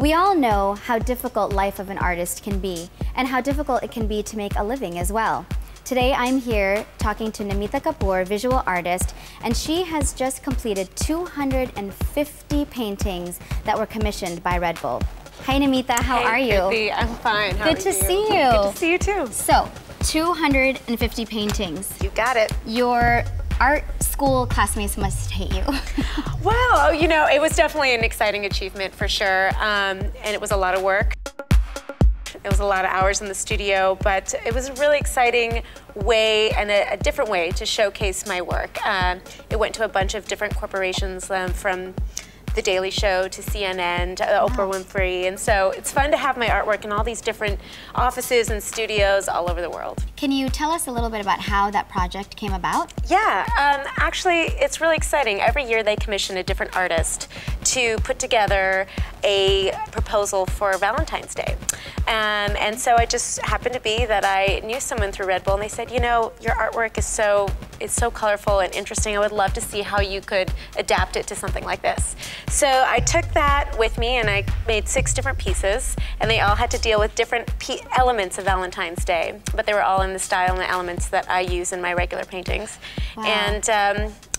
We all know how difficult life of an artist can be, and how difficult it can be to make a living as well. Today I'm here talking to Namita Kapoor, visual artist, and she has just completed 250 paintings that were commissioned by Red Bull. Hi Namita, how are you? Kirtee, I'm fine. Good to see you. Good to see you too. So, 250 paintings. You got it. Your art school classmates must hate you. Well, you know, it was definitely an exciting achievement for sure, and it was a lot of work. It was a lot of hours in the studio, but it was a really exciting way and a different way to showcase my work. It went to a bunch of different corporations, from The Daily Show to CNN to Oprah Winfrey, and so it's fun to have my artwork in all these different offices and studios all over the world. Can you tell us a little bit about how that project came about? Yeah, actually it's really exciting. Every year they commission a different artist to put together a proposal for Valentine's Day. And so it just happened to be that I knew someone through Red Bull, and they said, you know, your artwork is so colorful and interesting. I would love to see how you could adapt it to something like this. So I took that with me and I made 6 different pieces, and they all had to deal with different elements of Valentine's Day, but they were all in the style and the elements that I use in my regular paintings. Wow.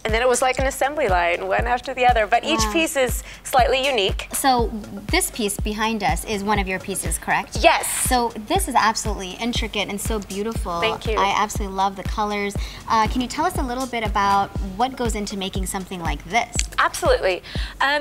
And then it was like an assembly line, one after the other, but each piece is slightly unique. So this piece behind us is one of your pieces, correct? Yes. So this is absolutely intricate and so beautiful. Thank you. I absolutely love the colors. Can you tell us a little bit about what goes into making something like this? Absolutely.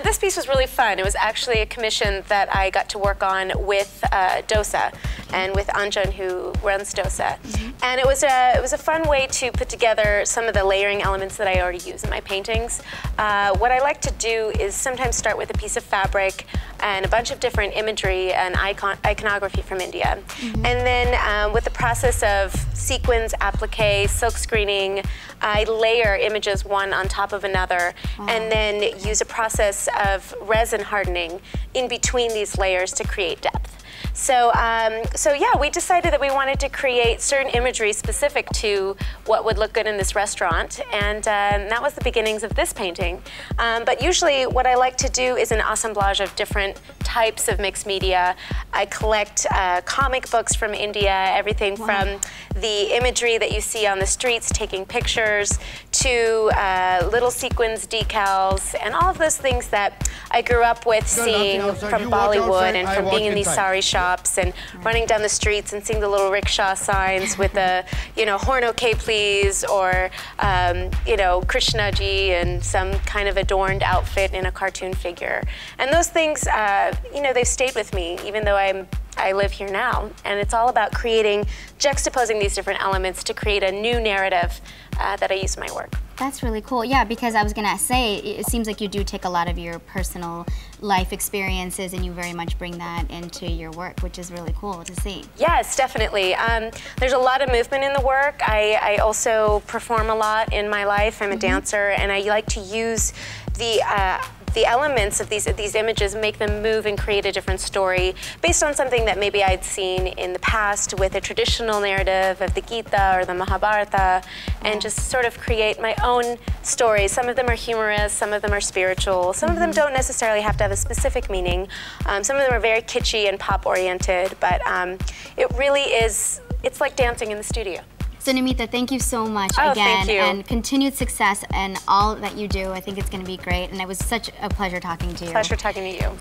This piece was really fun. It was actually a commission that I got to work on with Dosa and with Anjan, who runs Dosa. And it was a fun way to put together some of the layering elements that I already use in my paintings. What I like to do is sometimes start with a piece of fabric and a bunch of different imagery and iconography from India. And then with the process of sequins, applique, silk screening, I layer images one on top of another, and then use a process of resin hardening in between these layers to create depth. So yeah, we decided that we wanted to create certain imagery specific to what would look good in this restaurant, and that was the beginnings of this painting. But usually what I like to do is an assemblage of different types of mixed media. I collect comic books from India, everything from the imagery that you see on the streets, taking pictures, to little sequins decals, and all of those things that I grew up with seeing from Bollywood and from being in these sari shops and running down the streets and seeing the little rickshaw signs with the, you know, Horn OK please, or, you know, Krishna ji and some kind of adorned outfit in a cartoon figure. And those things, you know, they've stayed with me even though I live here now, and it's all about juxtaposing these different elements to create a new narrative that I use in my work. That's really cool. Yeah, because I was gonna say, it seems like you do take a lot of your personal life experiences and you very much bring that into your work, which is really cool to see. Yes, definitely. There's a lot of movement in the work. I also perform a lot in my life. I'm a dancer, and I like to use the elements of these images, make them move and create a different story based on something that maybe I'd seen in the past with a traditional narrative of the Gita or the Mahabharata, and just sort of create my own stories. Some of them are humorous, some of them are spiritual, some of them don't necessarily have to have a specific meaning. Some of them are very kitschy and pop-oriented, but it really is, it's like dancing in the studio. So Namita, thank you so much again, thank you. And continued success in all that you do. I think it's going to be great, and it was such a pleasure talking to you. Pleasure talking to you.